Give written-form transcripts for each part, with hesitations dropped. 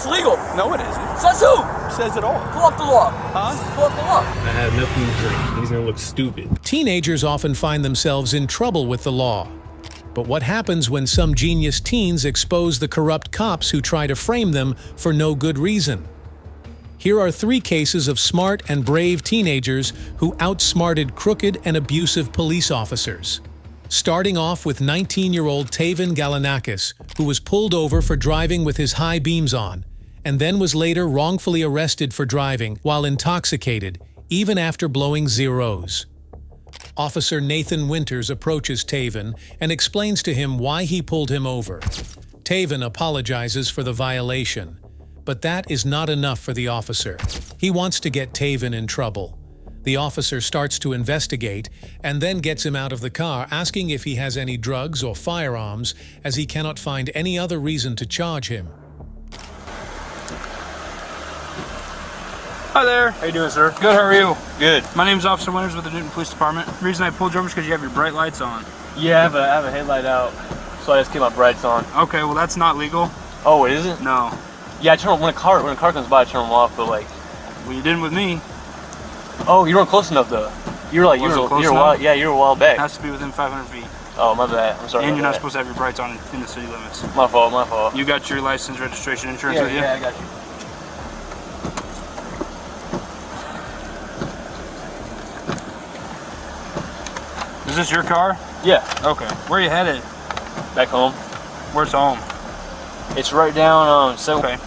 That's legal. No, it isn't. Says who? Says it all. Pull up the law. Huh? Pull up the law. I have nothing to drink. He's gonna look stupid. Teenagers often find themselves in trouble with the law. But what happens when some genius teens expose the corrupt cops who try to frame them for no good reason? Here are 3 cases of smart and brave teenagers who outsmarted crooked and abusive police officers. Starting off with 19-year-old Taven Galanakis, who was pulled over for driving with his high beams on, and then was later wrongfully arrested for driving while intoxicated, even after blowing zeros. Officer Nathan Winters approaches Taven and explains to him why he pulled him over. Taven apologizes for the violation, but that is not enough for the officer. He wants to get Taven in trouble. The officer starts to investigate and then gets him out of the car, asking if he has any drugs or firearms, as he cannot find any other reason to charge him. Hi there. How you doing, sir? Good, how are you? Good. My name's Officer Winters with the Newton Police Department. The reason I pulled you over is because you have your bright lights on. Yeah, I have a headlight out, so I just keep my brights on. Okay, well that's not legal. Oh, it isn't? No. Yeah, I turn when a car comes by, I turn them off. But like, Well, you didn't with me. oh, you weren't close enough though. You were like, you were a while back. It has to be within 500 feet. Oh, my bad. I'm sorry. And you're not that. supposed to have your brights on in the city limits. My fault. My fault. You got your license, registration, insurance with you? Yeah, I got you. Is this your car? Yeah. Okay. Where are you headed? Back home. Where's home? It's right down. Okay.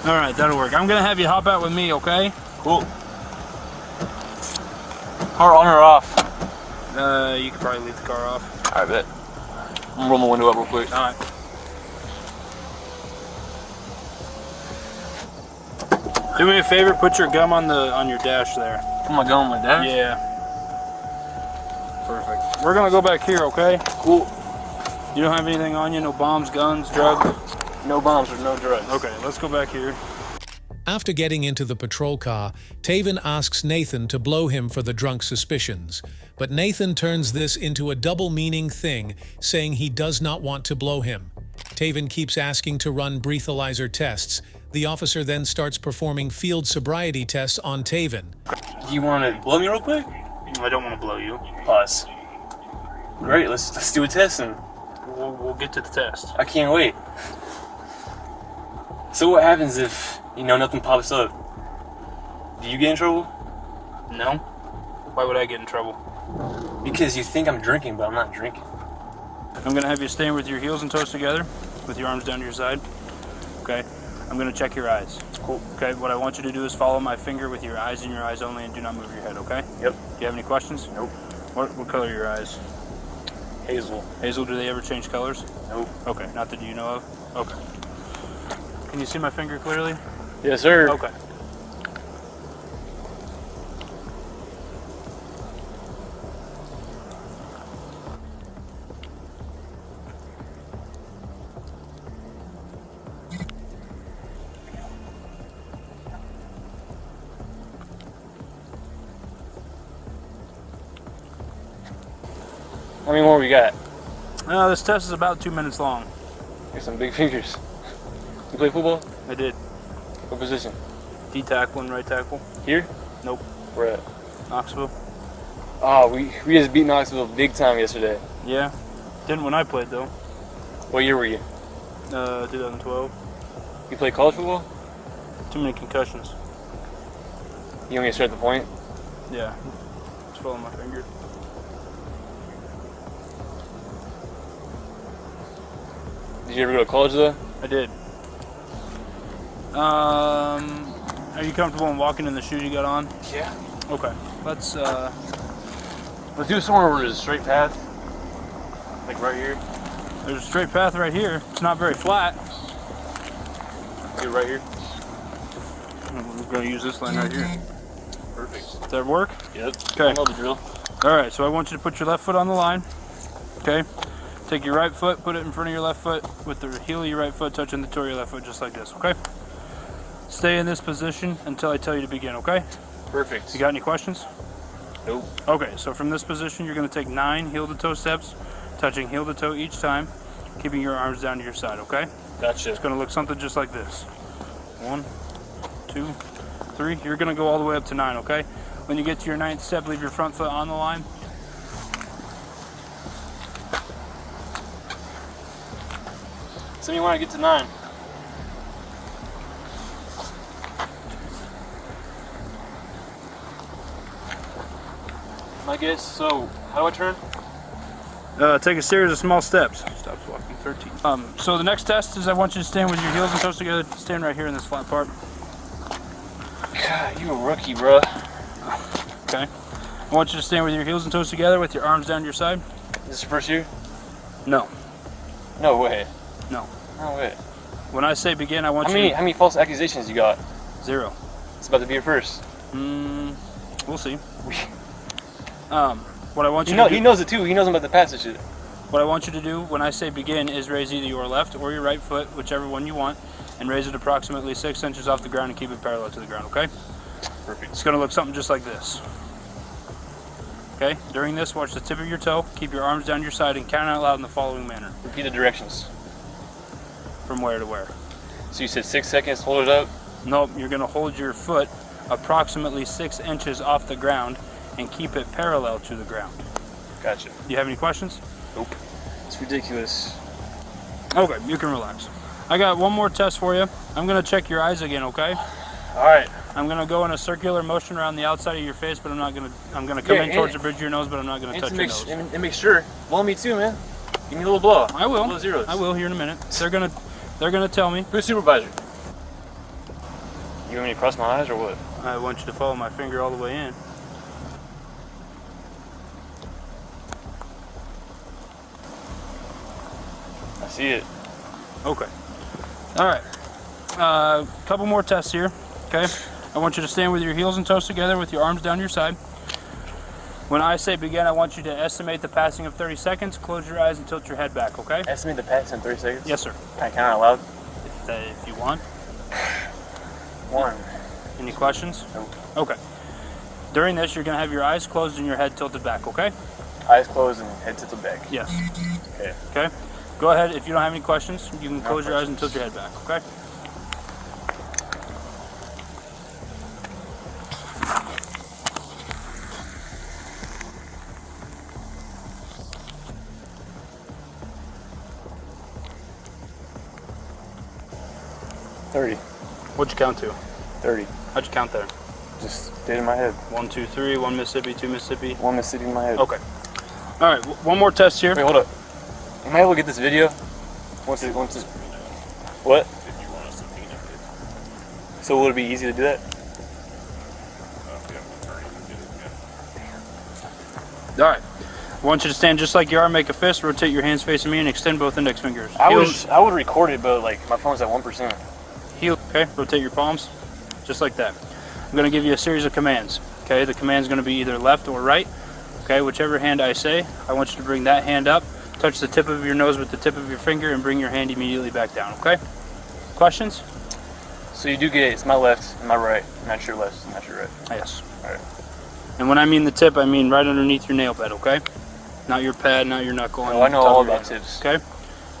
All right, that'll work. I'm gonna have you hop out with me, okay? Cool. Car on or off? You could probably leave the car off. I bet. I'm gonna roll my window up real quick. All right. Do me a favor, put your gum on your dash there. Put my gun on my dash? Yeah. Perfect. We're gonna go back here, okay? Cool. You don't have anything on you? No bombs, guns, drugs? No bombs or no drugs. Okay, let's go back here. After getting into the patrol car, Taven asks Nathan to blow him for the drunk suspicions. But Nathan turns this into a double-meaning thing, saying he does not want to blow him. Taven keeps asking to run breathalyzer tests. The officer then starts performing field sobriety tests on Taven. Do you want to blow me real quick? I don't want to blow you. Pause. Great, let's do a test and We'll get to the test. I can't wait. So what happens if, nothing pops up? Do you get in trouble? No? Why would I get in trouble? Because you think I'm drinking, but I'm not drinking. I'm gonna have you stand with your heels and toes together, with your arms down to your side. Okay? I'm gonna check your eyes. Cool. Okay, what I want you to do is follow my finger with your eyes and your eyes only, and do not move your head, okay? Yep. Do you have any questions? Nope. What color are your eyes? Hazel. Hazel, do they ever change colors? Nope. Okay, not that you know of? Okay. Can you see my finger clearly? Yes, sir. Okay. How many more we got? This test is about 2 minutes long. Got some big fingers. You play football? I did. What position? D tackle and right tackle. Here? Nope. Where at? Knoxville. Oh, we just beat Knoxville big time yesterday. Yeah. Didn't when I played though. What year were you? 2012. You play college football? Too many concussions. You want me to start the point? Yeah. Just follow my finger. Did you ever go to college though? I did. Are you comfortable in walking in the shoes you got on? Yeah. Okay. Let's do somewhere where there's a straight path. Like right here. There's a straight path right here. It's not very flat. Get right here. We're gonna use this line right here. Perfect. Does that work? Yep. Okay. I know the drill. Alright, so I want you to put your left foot on the line. Okay? Take your right foot, put it in front of your left foot, with the heel of your right foot touching the toe of your left foot, just like this, okay? Stay in this position until I tell you to begin, okay? Perfect. You got any questions? Nope. Okay, so from this position, you're going to take 9 heel to toe steps, touching heel to toe each time, keeping your arms down to your side, okay? Gotcha. It's going to look something just like this. 1, 2, 3. You're going to go all the way up to 9, okay? When you get to your 9th step, leave your front foot on the line. So you want to get to 9. I guess, so how do I turn? Take a series of small steps. Stops walking 13. So the next test is I want you to stand with your heels and toes together. Stand right here in this flat part. God, you a rookie, bro. Okay. I want you to stand with your heels and toes together with your arms down to your side. Is this your first year? No. No way. No. No way. When I say begin, I want How you many false accusations you got? 0. It's about to be your first. We'll see. What I want you to do, he knows it too. He knows I'm about to pass this shit. what I want you to do when I say begin is raise either your left or your right foot, whichever one you want, and raise it approximately 6 inches off the ground and keep it parallel to the ground, okay? Perfect. It's gonna look something just like this. Okay, during this, watch the tip of your toe, keep your arms down your side, and count out loud in the following manner. Repeat the directions. From where to where? So you said 6 seconds, hold it up. Nope, you're gonna hold your foot approximately 6 inches off the ground and keep it parallel to the ground. Gotcha. Do you have any questions? Nope. It's ridiculous. Okay, you can relax. I got one more test for you. I'm gonna check your eyes again, okay? Alright. I'm gonna go in a circular motion around the outside of your face, but I'm gonna come in towards the bridge of your nose, but I'm not gonna touch your nose. And make sure. Blow me too, man. Give me a little blow. I will. Little zeros. I will here in a minute. They're gonna tell me. Who's supervisor? You want me to cross my eyes or what? I want you to follow my finger all the way in. I see it. Okay. All right. Couple more tests here. Okay. I want you to stand with your heels and toes together with your arms down your side. When I say begin, I want you to estimate the passing of 30 seconds. Close your eyes and tilt your head back, okay? Estimate the pass in 30 seconds? Yes, sir. Can I count out loud? If you want. 1. Any questions? Nope. Okay. During this, you're going to have your eyes closed and your head tilted back, okay? Eyes closed and head tilted back. Yes. Okay. Okay? Go ahead. If you don't have any questions, you can close your eyes and tilt your head back, okay? What'd you count to? 30. How'd you count there? Just stayed in my head. 1, 2, 3, 1 Mississippi, 2 Mississippi. 1 Mississippi in my head. Okay. All right, one more test here. Wait, hold up. Am I able to get this video? Once this. What? If you want us to paint it, So would it be easy to do that? if you have an attorney, you can get it. All right. I want you to stand just like you are, make a fist, rotate your hands facing me, and extend both index fingers. I would record it, but like my phone's at 1%. Heel, okay? Rotate your palms, just like that. I'm going to give you a series of commands, okay? The command's going to be either left or right, okay? Whichever hand I say, I want you to bring that hand up, touch the tip of your nose with the tip of your finger, and bring your hand immediately back down, okay? Questions? So you do get it. It's my left and my right, not your left, not your right. Yes. All right. And when I mean the tip, I mean right underneath your nail bed, okay? Not your pad, not your knuckle. Oh, I know top all of your about nail. tips. Okay?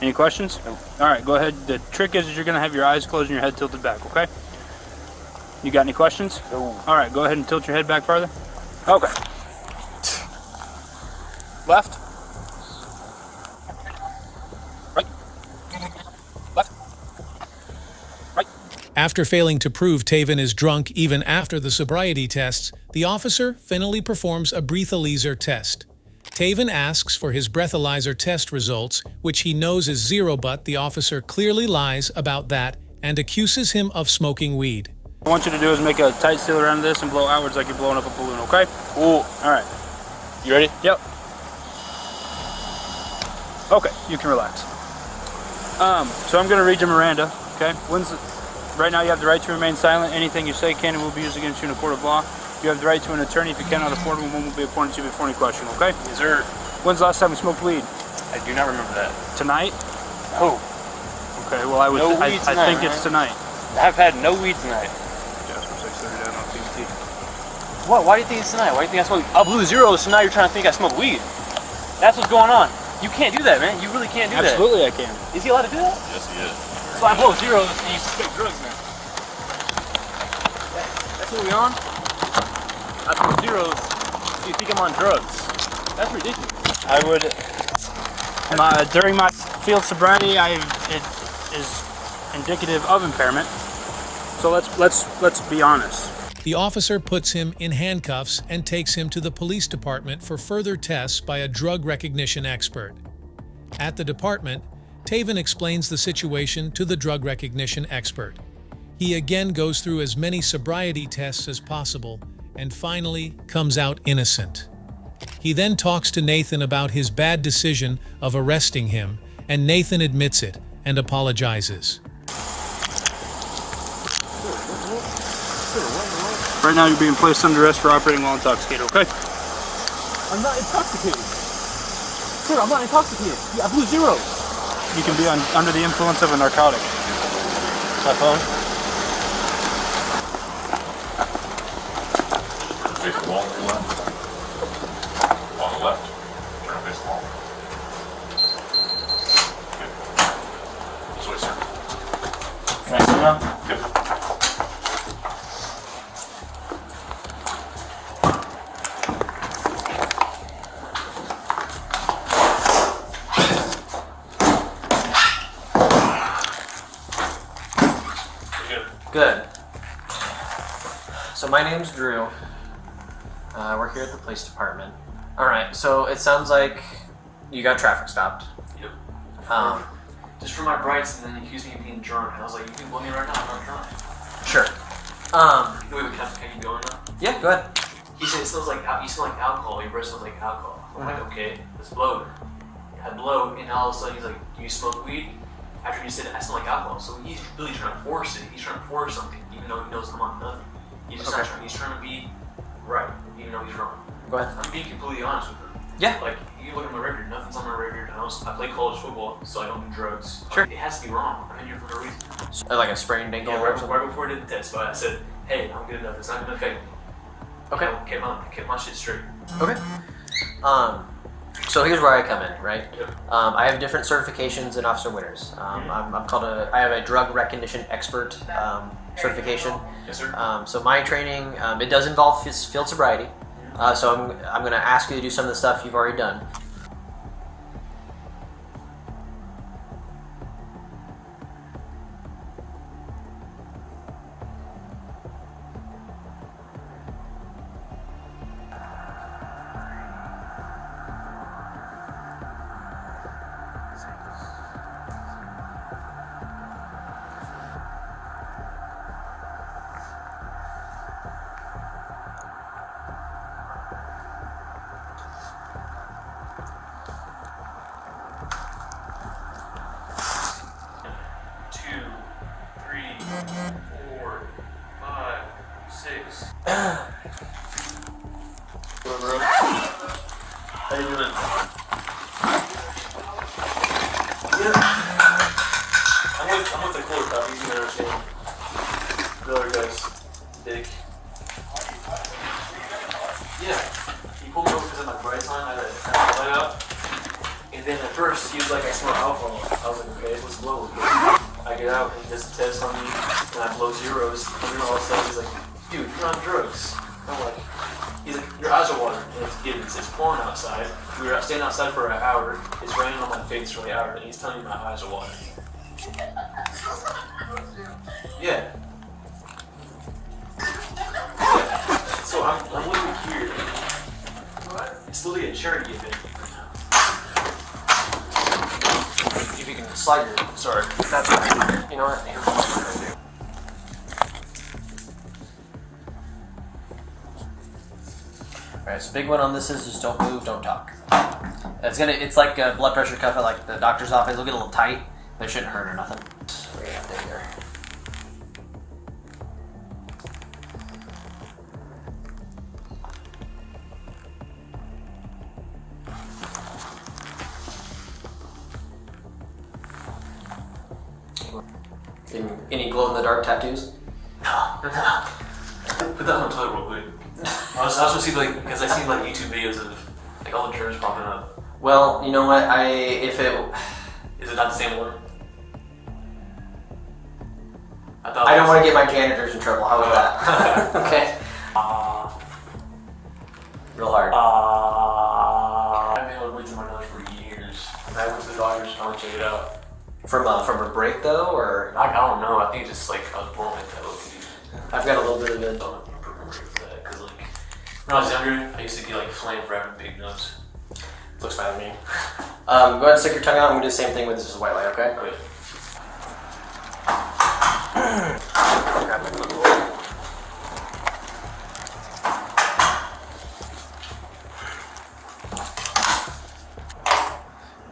Any questions? Nope. All right, go ahead. The trick is you're going to have your eyes closed and your head tilted back, okay? You got any questions? No. All right, go ahead and tilt your head back farther. Okay. Left. Right. Left. Right. After failing to prove Taven is drunk even after the sobriety tests, the officer finally performs a breathalyzer test. Taven asks for his breathalyzer test results, which he knows is zero, but the officer clearly lies about that and accuses him of smoking weed. What I want you to do is make a tight seal around this and blow outwards like you're blowing up a balloon, okay? Cool. All right. You ready? Yep. Okay, you can relax. So I'm going to read you Miranda, okay? Right now you have the right to remain silent. Anything you say can and will be used against you in a court of law. You have the right to an attorney. If you cannot afford one, one will be appointed to you before any question, okay? Is there? When's the last time you smoked weed? I do not remember that. Tonight? Oh, Okay, well I weed I tonight, think it's tonight. I've had no weed tonight. Just for 6:30 down on PBT. What? Why do you think it's tonight? Why do you think I smoke? I blew zeros, so now you're trying to think I smoke weed. That's what's going on. You can't do that, man. You really can't do Absolutely I can. that. Is he allowed to do that? Yes, he is. So I blow zeros and you suspect drugs now. That's what we on? I blow zeros, so you think I'm on drugs. That's ridiculous. I would. During my field sobriety, it is indicative of impairment. So let's be honest. The officer puts him in handcuffs and takes him to the police department for further tests by a drug recognition expert. At the department, Taven explains the situation to the drug recognition expert. He again goes through as many sobriety tests as possible and finally comes out innocent. He then talks to Nathan about his bad decision of arresting him, and Nathan admits it and apologizes. Right now you're being placed under arrest for operating while intoxicated, okay? I'm not intoxicated. Sir, I'm not intoxicated. I blew zeros. You can be under the influence of a narcotic. My phone? Face the wall on the left. On the left. Turn face the wall. Good. This way, sir. Can I sit down? Yep. Good. So my name's Drew. We're here at the police department. Alright, so it sounds like you got traffic stopped. Yep. Um, Just for my brights, and then he accused me of being drunk. And I was like, you can blow me right now, I'm not drunk. sure. Wait, can I keep going now? Yeah, go ahead. He said it smells like you smell like alcohol. Your breath smells like alcohol. I'm like, okay, let's blow it. I blow, and all of a sudden he's like, do you smoke weed? After he said I smell like alcohol, so he's really trying to force it. He's trying to force something, even though he knows I'm on nothing. He's just not trying. He's trying to be right, even though he's wrong. Go ahead. I'm being completely honest with him. Yeah. Like, you look at my record, nothing's on my record. I play college football, so I don't do drugs. Sure. It has to be wrong. I'm in here for no reason. Like a sprained ankle Yeah, or something? right before I did the test, but I said, hey, I'm good enough. It's not going to affect me. Okay. You know, kept my shit straight. Okay. So here's where I come in, right? Yep. I have different certifications in Officer Winners. I have a drug recognition expert certification. Yes, sir. So my training, it does involve field sobriety. So I'm going to ask you to do some of the stuff you've already done. How you doing? I'm with the cooler cop, you can understand. The other guy's big. Yeah. He pulled me over because of my brights on, I had the light out. And then at first, he was like, I smell alcohol. I was like, okay, let's blow it. I get out and he does a test on me, and I blow zeros. And then all of a sudden, he's like, dude, you're on drugs. I'm like, he's like, your eyes are watering. And it's pouring outside. We were standing outside for an hour. It's raining on my face for the hour, and he's telling me my eyes are watering. Yeah. So I'm literally here. It's literally a charity event. If you can slide your... Sorry. That's right. You know what? Here. Alright, so big one on this is just don't move, don't talk. It's like a blood pressure cuff at like the doctor's office. It'll get a little tight, but it shouldn't hurt or nothing. There. Any glow-in-the-dark tattoos? No. Put that on the toilet real quick. I was gonna see because I seen YouTube videos of all the germs popping up. Well, you know what? Is Is it not the same one? I don't want to get my janitors in trouble. How about that? Okay. Real hard. I've been able to breathe through my nose for years. I went to the doctors to check it out. From a break though, or I don't know. I think it's just like I was born with that. I've got a little bit of it. Because like when I was younger, I used to get like flame for having big nose. Looks fine to me. Go ahead and stick your tongue out. I'm gonna do the same thing with this white light. Okay. Okay.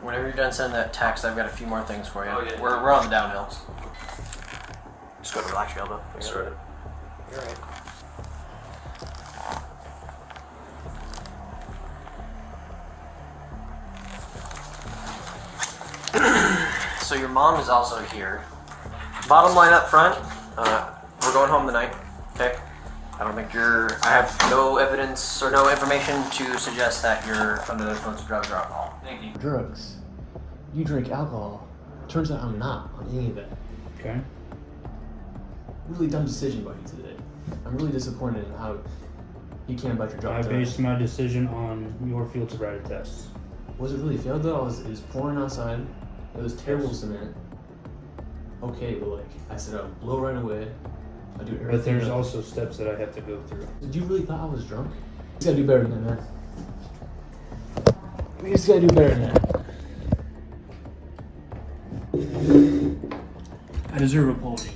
Whenever you're done sending that text, I've got a few more things for you. Oh, yeah. We're on the downhills. Just go to relax your elbow. That's right. You're right. So your mom is also here. Bottom line up front, we're going home tonight, okay? I don't think I have no evidence or no information to suggest that you're under the influence of drugs or alcohol. Thank you. Drugs. You drink alcohol. Turns out I'm not on any of that. Okay. Really dumb decision by you today. I'm really disappointed in how you came about your job I today. based my decision on your field sobriety tests. Was it really failed though? It was pouring outside. It was terrible cement. Okay, but like I said, I'll blow right away. I do everything. But there's up. also steps that I have to go through. Did you really thought I was drunk? You gotta do better than that, man. You just gotta do better than that. I deserve a pony.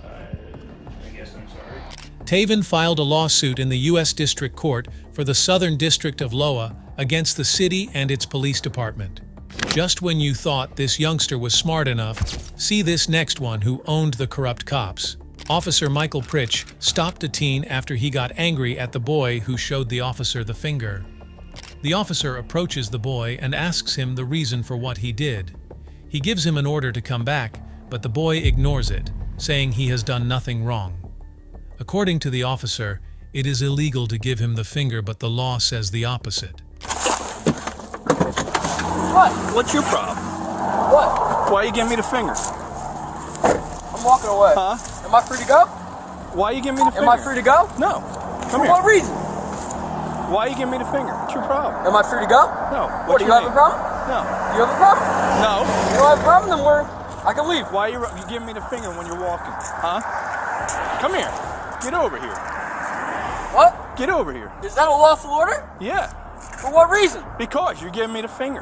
I guess I'm sorry. Taven filed a lawsuit in the U.S. District Court for the Southern District of Loa against the city and its police department. Just when you thought this youngster was smart enough, see this next one who owned the corrupt cops. Officer Michael Pritch stopped a teen after he got angry at the boy who showed the officer the finger. The officer approaches the boy and asks him the reason for what he did. He gives him an order to come back, but the boy ignores it, saying he has done nothing wrong. According to the officer, it is illegal to give him the finger, but the law says the opposite. What? What's your problem? What? Why are you giving me the finger? I'm walking away. Huh? Am I free to go? Why are you giving me the finger? Am I free to go? No. For Come here. what reason? Why are you giving me the finger? What's your problem? Am I free to go? No. What, do you have a problem? No. Do you have a problem? No. You don't have a problem, then I can leave. Why are you giving me the finger when you're walking? Huh? Come here. Get over here. What? Get over here. Is that a lawful order? Yeah. For what reason? Because you're giving me the finger.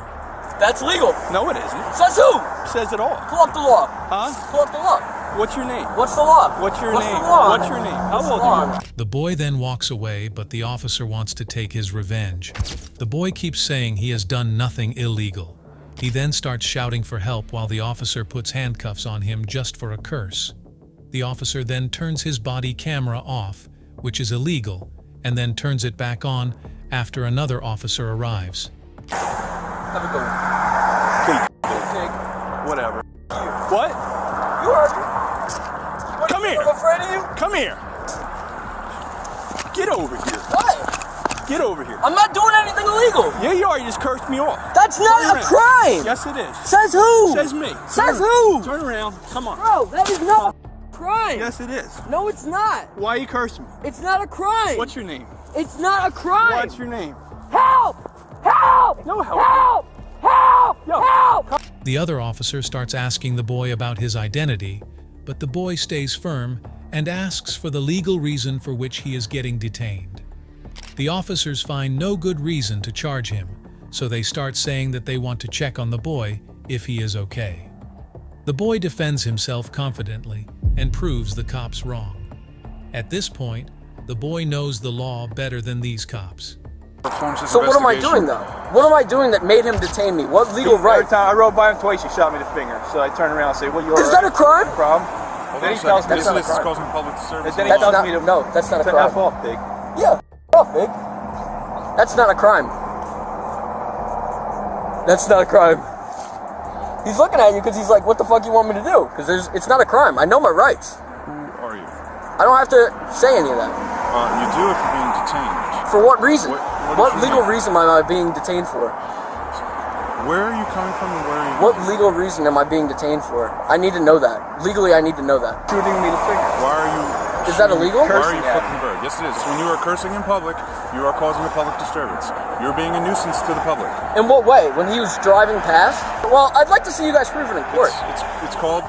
That's legal. No, it isn't. Says who? Says it all. Pull up the law. Huh? Pull up the law. What's your name? What's the law? What's your What's name? The law? What's your name? How What's the old law? are you? The boy then walks away, but the officer wants to take his revenge. The boy keeps saying he has done nothing illegal. He then starts shouting for help while the officer puts handcuffs on him just for a curse. The officer then turns his body camera off, which is illegal, and then turns it back on after another officer arrives. Have a good one. Whatever. What? You heard me. What, Come here. I'm afraid of you? Come here. Get over here. What? Get over here. I'm not doing anything illegal. Yeah, you are. You just cursed me off. That's not Turn a around. crime. Yes, it is. Says who? Says me. Says Turn- who? Turn around. Come on. Bro, that is not a crime. Yes, it is. No, it's not. Why are you cursing me? It's not a crime. What's your name? It's not a crime. What's your name? Help! Help! No help. Help! Help! Yo. Help! The other officer starts asking the boy about his identity, but the boy stays firm and asks for the legal reason for which he is getting detained. The officers find no good reason to charge him, so they start saying that they want to check on the boy if he is okay. The boy defends himself confidently and proves the cops wrong. At this point, the boy knows the law better than these cops. So what am I doing though? What am I doing that made him detain me? What legal right? Every time I rode by him twice, he shot me the finger. So I turned around and said, "Well, you're Is that a crime? problem?" Then he tells me That's not a this crime. causing public service. Then he That's tells not, me to no, that's not a F crime. off, big. Yeah, off, big. That's not a crime. That's not a crime. He's looking at you because he's like, what the fuck you want me to do? Because it's not a crime. I know my rights. Who are you? I don't have to say any of that. You do if you're being detained. For what reason? What is What your legal name? reason am I being detained for? Where are you coming from and where are you What going? legal reason am I being detained for? I need to know that. Legally, I need to know that. Shooting me the finger. Why are you... Is that illegal? Why are Cursing you at flipping the bird? Yes, it is. When you are cursing in public, you are causing a public disturbance. You're being a nuisance to the public. In what way? When he was driving past? Well, I'd like to see you guys prove it in court. It's called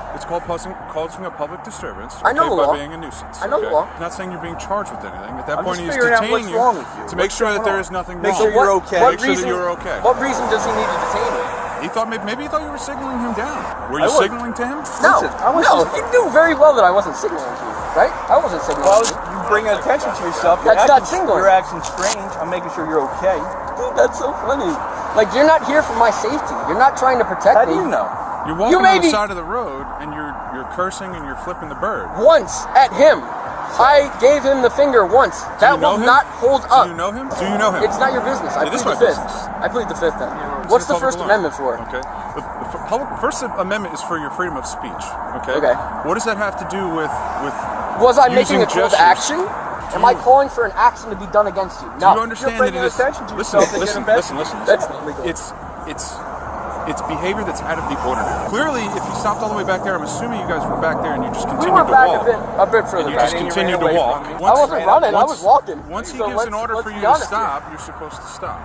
causing a public disturbance. I know the law. By being a nuisance. I know the law. I'm not saying you're being charged with anything. At that I'm point, just he's figuring out detaining what's wrong with you. to make What's sure that going there on? is nothing Make wrong. sure you're okay. What Make sure that reason, you're okay. What reason does he need to detain me? He thought maybe he thought you were signaling him down. Were I you was. signaling to him? No, Listen, I was no, just- he knew very well that I wasn't signaling to you, right? I wasn't signaling Well, to you. you bring attention to yourself. That's not signaling. You're acting strange. I'm making sure you're okay. Dude, that's so funny. Like, you're not here for my safety. You're not trying to protect How me. do you know? You're walking may on the be- side of the road and you're cursing and you're flipping the bird. Once at him. I gave him the finger once. That you know will him? not hold Do up. you know him? Do you know him? It's not your business. I It is plead my the fifth. business. I plead the fifth then. It's What's in the First public Amendment law. for? Okay. First Amendment is for your freedom of speech. Okay. Okay. What does that have to do with Was I using making a call to gestures? action? Am I calling for an action to be done against you? Do No. you understand You're that it bringing is? attention to Listen, yourself and listen, get listen, listen. That's not legal. It's behavior that's out of the ordinary. Clearly, if you stopped all the way back there, I'm assuming you guys were back there and you just We continued went to back walk. a bit further And you back. just And you continued ran to away walk. from me. I wasn't running, I was walking. Once he So gives an let's- order let's for you be to honest stop, you're supposed to stop.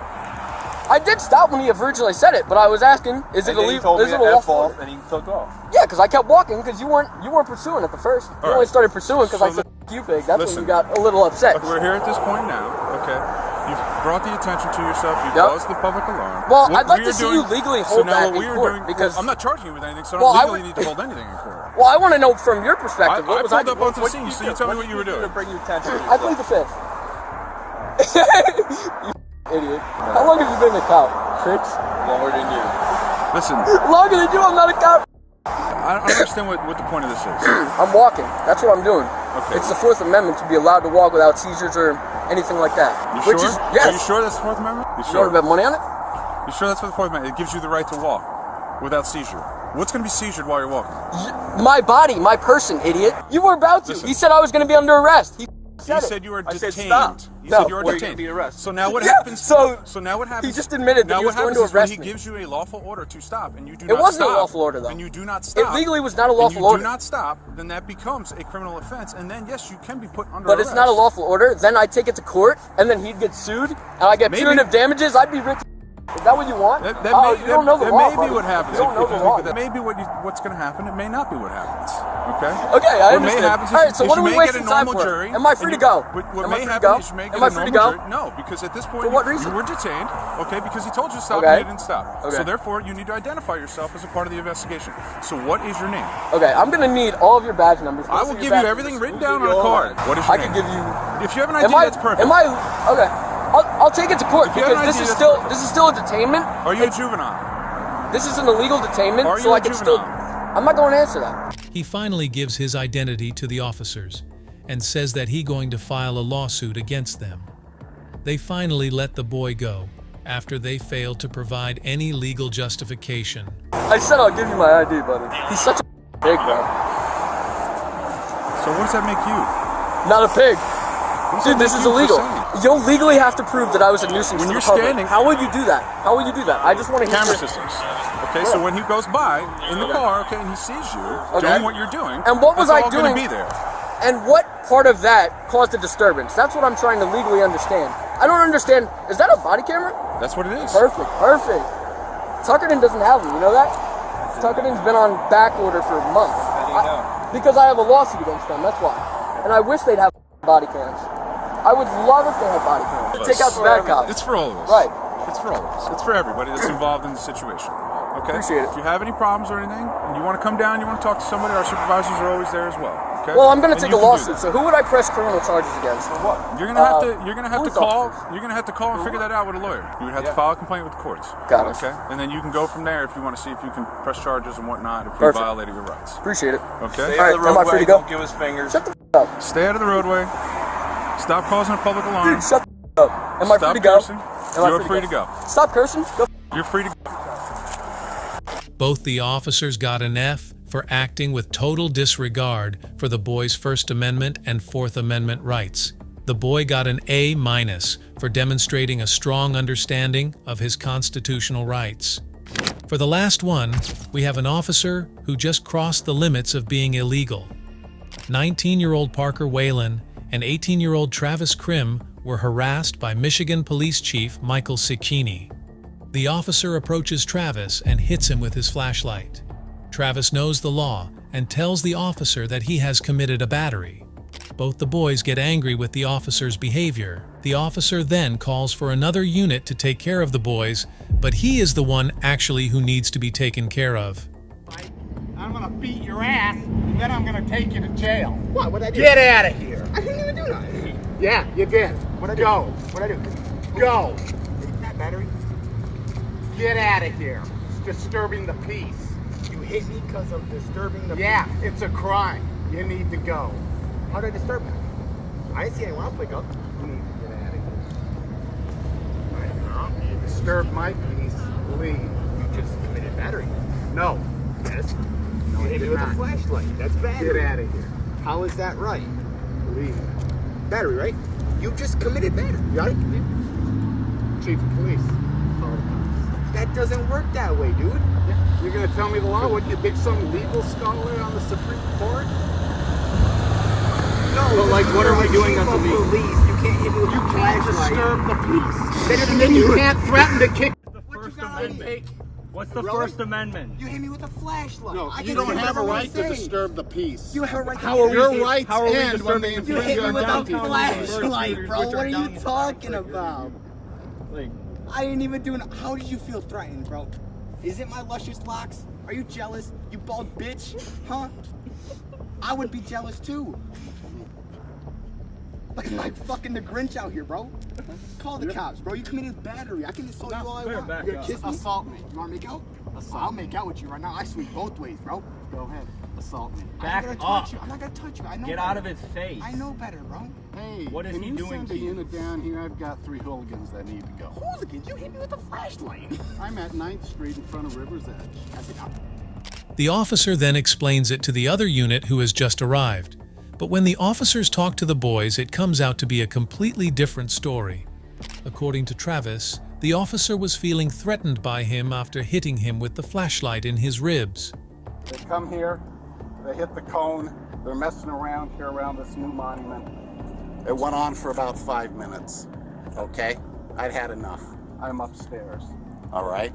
I did stop when he originally said it, but I was asking, is it And then he illegal? told Is me it to a F lawful off, order? and he took off. Yeah, because I kept walking because you weren't pursuing at the first. You All only right. started pursuing because So I said "F you pig." That's listen. when you got a little upset. Look, we're here at this point now, okay? You've brought the attention to yourself, you've Yep. caused the public alarm. Well, What I'd like we to are see doing- you legally so hold now that what we in are court, doing, because- I'm not charging you with anything, so I Well, don't I legally would- need to hold anything in court. Well, I want to know from your I perspective. What was I pulled up onto the what- scene, so you tell me what you were To doing. bring your attention to I plead yourself. the fifth. You idiot. How long have you been a cop? 6? Longer than you. Listen, Longer than you. I'm not a cop. I don't understand what the point of this is. I'm walking. That's what I'm doing. Okay. It's the Fourth Amendment to be allowed to walk without seizures or anything like that. You Which sure? is yes. Are you sure that's the Fourth Amendment? You You sure? want to bet money on it? You sure that's what the Fourth Amendment? It gives you the right to walk without seizure. What's going to be seizured while you're walking? My body, my person, idiot. You were about to. Listen. he said I was going to be under arrest. He You said said it. you were I detained. said stop. You No, said you were or you're detained. gonna be arrested. So now what Yeah, happens? so now what happens? he just admitted that now he was what going happens to is when arrest he me. gives you a lawful order to stop, and you do It not wasn't a stop, lawful order, though. and you do not stop. It legally was not a and lawful you order. do not stop, then that becomes a criminal offense, and then yes, you can be put under But arrest. it's not a lawful order. Then I take it to court, and then he'd get sued, and I get Maybe. punitive damages. I'd be rich. Is that what you want? That Oh, may, you don't know the that law, may buddy. be what happens. You don't know If the law. That may be what's going to happen. It may not be what happens. Okay. Okay, I What may understand. happen is All right, so is what you are we may get wasting a time normal for? jury. Am I free and to go? What Am I may free to happen go? is you may Am get I a free to normal go? jury. No, because at this point For what reason? you were detained. Okay, because he told you to stop Okay. and you didn't stop. Okay. So therefore, you need to identify yourself as a part of the investigation. So what is your name? Okay, I'm gonna need all of your badge numbers. I will give you everything written down on a card. What is your I name? can give you. If you have an Am ID, I? that's perfect. Am I? Okay, I'll take it to court If you have because an this ID, is that's still a detainment. Are you a juvenile? This is an illegal detainment, Are you so a I can still. juvenile? I'm not going to answer that. He finally gives his identity to the officers and says that he's going to file a lawsuit against them. They finally let the boy go after they failed to provide any legal justification. I said I'll give you my ID, buddy. He's such a pig, bro. So what does that make you? Not a pig. What does Dude, that this make is you for illegal. saying? You'll legally have to prove that I was a nuisance When to you're the public. standing- How will you do that? How will you do that? I just want to hear Camera your- systems. Okay, so when he goes by in the car, okay, and he sees you doing what you're doing, And what was that's I all gonna doing? be there. And what part of that caused a disturbance? That's what I'm trying to legally understand. I don't understand. Is that a body camera? That's what it is. Perfect, perfect. Tuckerton doesn't have them, you know that? Tuckerton's been on back order for months. How do you know? Because I have a lawsuit against them, that's why. And I wish they'd have body cams. I would love if they had body cams. Take out the bad cops. It's for all of us. Right. It's for all of us. It's for everybody that's involved in the situation. Okay? Appreciate it. If you have any problems or anything, and you want to come down, you want to talk to somebody, our supervisors are always there as well. Okay? Well, I'm going to And take you a can do lawsuit, that. so who would I press criminal charges against? For what? You're gonna have to. You're gonna have to police call. officers. You're gonna have to call and figure that out with a lawyer. You would have to file a complaint with the courts. Got it. Okay, and then you can go from there if you want to see if you can press charges and whatnot if you Perfect. violated your rights. Appreciate it. Okay. Stay All out right, of the am I free roadway. to go? Don't give us fingers. Shut the f up. Stay out of the roadway. Stop causing a public alarm. Dude, shut the f up. Am I Stop free to go? cursing. Am I You're free to go. Stop cursing. Go. You're free to go. Both the officers got an F for acting with total disregard for the boy's First Amendment and Fourth Amendment rights. The boy got an A- for demonstrating a strong understanding of his constitutional rights. For the last one, we have an officer who just crossed the limits of being illegal. 19-year-old Parker Whalen and 18-year-old Travis Krim were harassed by Michigan Police Chief Michael Cicchini. The officer approaches Travis and hits him with his flashlight. Travis knows the law and tells the officer that he has committed a battery. Both the boys get angry with the officer's behavior. The officer then calls for another unit to take care of the boys, but he is the one actually who needs to be taken care of. I'm gonna beat your ass, and then I'm gonna take you to jail. What? What'd I do? Get out of here. I didn't even do that. Yeah, you did. What'd I do? Go. What'd I do? Go. That battery? Get out of here. It's disturbing the peace. You hit me because of disturbing the Yeah, it's a crime. You need to go. How did I disturb him? I didn't see anyone else wake up. You need to get out of here. Right now, you disturbed my peace. Leave. You just committed battery. No. Yes. No, You I hit me did with not. a flashlight. That's Get battery. out of here. How is that right? Leave. Battery, right? You just committed battery, right? Chief of police. Call the cops. That doesn't work that way, dude. Yeah. You're gonna tell me the law? What, you think some legal scholar on the Supreme Court? No, But, like, what are we doing that's that's illegal? police. You can't hit me with You a can't flashlight. disturb the peace. That doesn't And then mean you you- can't threaten to kick. First got Amendment. What's the Really? First Amendment? You hit me with a flashlight. No, I you can don't see have a what right I'm to saying. disturb the peace. You have a right to How are we- Your rights how are we end when they disturbing the You infringe hit me on with a downtown flashlight, shooters, bro. which What are are you down in talking Frankfurt, about? Like, I didn't even do it. How did you feel threatened, bro? Is it my luscious locks? Are you jealous? You bald bitch? Huh? I would be jealous too. Look at my fucking the Grinch out here, bro. Call the cops, bro. You committed battery. I can insult you all I better want. back You're up. kiss me. Assault me. You wanna make out? I'll make out with you right now. I sweep both ways, bro. Go ahead. Assault me. Back I'm not up. gonna touch you. I'm not gonna touch you. I know get better. out of his face. I know better, bro. Hey, What is can he you doing send to a you? unit down here? I've got 3 hooligans that need to go. Hooligans, you hit me with a flashlight. I'm at 9th Street in front of River's Edge. That's enough. The officer then explains it to the other unit who has just arrived. But when the officers talk to the boys, it comes out to be a completely different story. According to Travis, the officer was feeling threatened by him after hitting him with the flashlight in his ribs. They come here, they hit the cone, they're messing around here around this new monument. It went on for about 5 minutes, okay? I'd had enough. I'm upstairs, all right?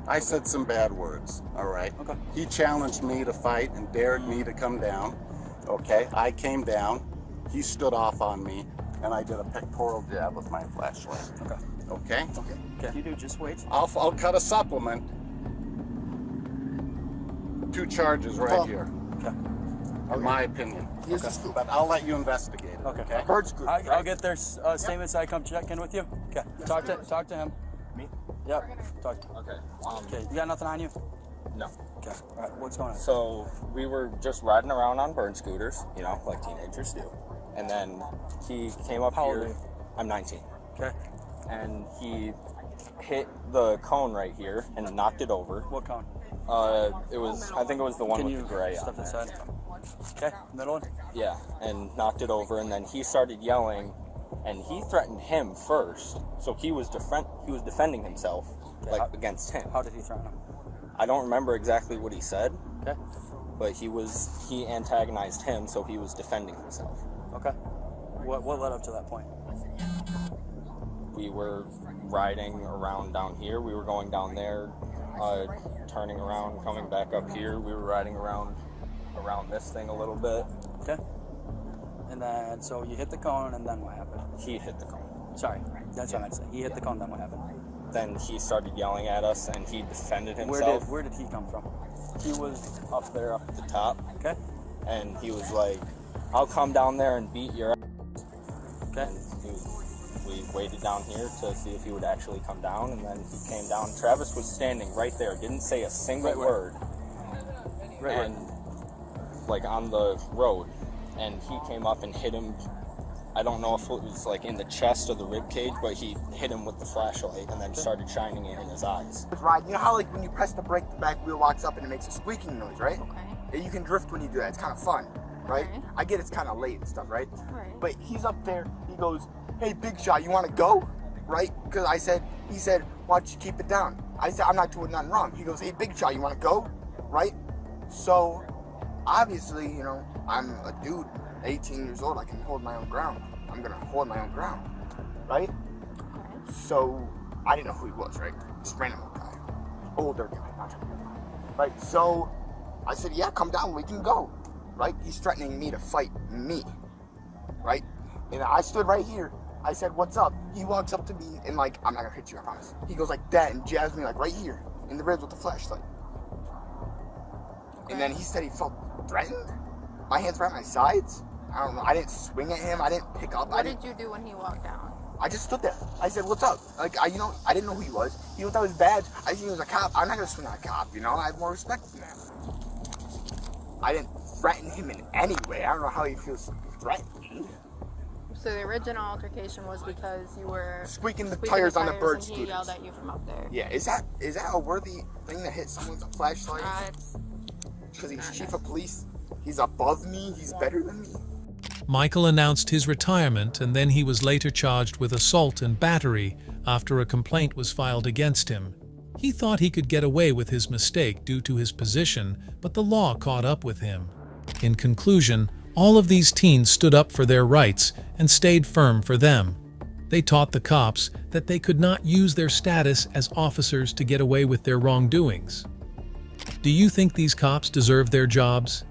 I said some bad words, all right? Okay. He challenged me to fight and dared me to come down, okay? I came down, he stood off on me, and I did a pectoral jab with my flashlight. Okay? Okay. You do, just wait. I'll cut a supplement. 2 charges right here. Okay. In my opinion. But I'll let you investigate it. Okay. Bird screw. I'll get their statements. I come check in with you. Okay. Talk to him. Me? Yep. Talk. Okay. Okay. You got nothing on you? No. Okay. All right. What's going on? So we were just riding around on burn scooters, you know, like teenagers do. And then he came up How old here. are you? I'm 19. Okay. And he hit the cone right here and knocked it over. What cone? It was, I think it was the one Can with you the gray step on it. inside? Okay. Middle one. Yeah, and knocked it over, and then he started yelling, and he threatened him first. So he was defending himself, Okay, like how- against him. How did he threaten him? I don't remember exactly what he said, Okay. but he antagonized him, so he was defending himself. Okay. What led up to that point? We were riding around down here. We were going down there, turning around, coming back up here. We were riding around this thing a little bit. Okay. And then, so you hit the cone, and then what happened? He hit the cone. Sorry, that's what I meant to say. He hit the cone, then what happened? Then he started yelling at us, and he defended himself. Where did he come from? He was up there, up at the top, Okay. and he was like, "I'll come down there and beat your ass." Okay. And we waited down here to see if he would actually come down, and then he came down. Travis was standing right there, didn't say a single Right where? word, Right. and like on the road, and he came up and hit him. I don't know if it was like in the chest or the rib cage, but he hit him with the flashlight and then started shining it in his eyes. Ride. You know how like when you press the brake, the back wheel locks up and it makes a squeaking noise, right? Okay. And you can drift when you do that. It's kind of fun, right? Okay. I get it's kind of late and stuff, right? Right. But he's up there. He goes, "Hey, big shot, you want to go?" right? Because he said, why don't you keep it down? I said, I'm not doing nothing wrong. He goes, hey, big shot, you want to go? Right? So, obviously, you know, I'm a dude, 18 years old, I can hold my own ground. I'm going to hold my own ground, right? So, I didn't know who he was, right? This random guy, older guy, not right? So, I said, yeah, come down, we can go, right? He's threatening me to fight me, right? And I stood right here. I said, what's up? He walks up to me and like, I'm not gonna hit you, I promise. He goes like that and jabs me like right here in the ribs with the flashlight. And then he said he felt threatened. My hands were at my sides. I don't know. I didn't swing at him. I didn't pick up. What did you do when he walked down? I just stood there. I said, what's up? Like, I didn't know who he was. He looked at his badge. I seen he was a cop. I'm not gonna swing at a cop, you know? I have more respect than that. I didn't threaten him in any way. I don't know how he feels threatened. So the original altercation was because you were squeaking the tires on the bird and he scooters. yelled at you from up there. Yeah, is that a worthy thing to hit someone with a flashlight? Because he's chief of police. He's above me. He's better than me. Michael announced his retirement, and then he was later charged with assault and battery after a complaint was filed against him. He thought he could get away with his mistake due to his position, but the law caught up with him. In conclusion, all of these teens stood up for their rights and stayed firm for them. They taught the cops that they could not use their status as officers to get away with their wrongdoings. Do you think these cops deserve their jobs?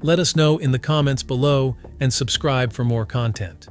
Let us know in the comments below and subscribe for more content.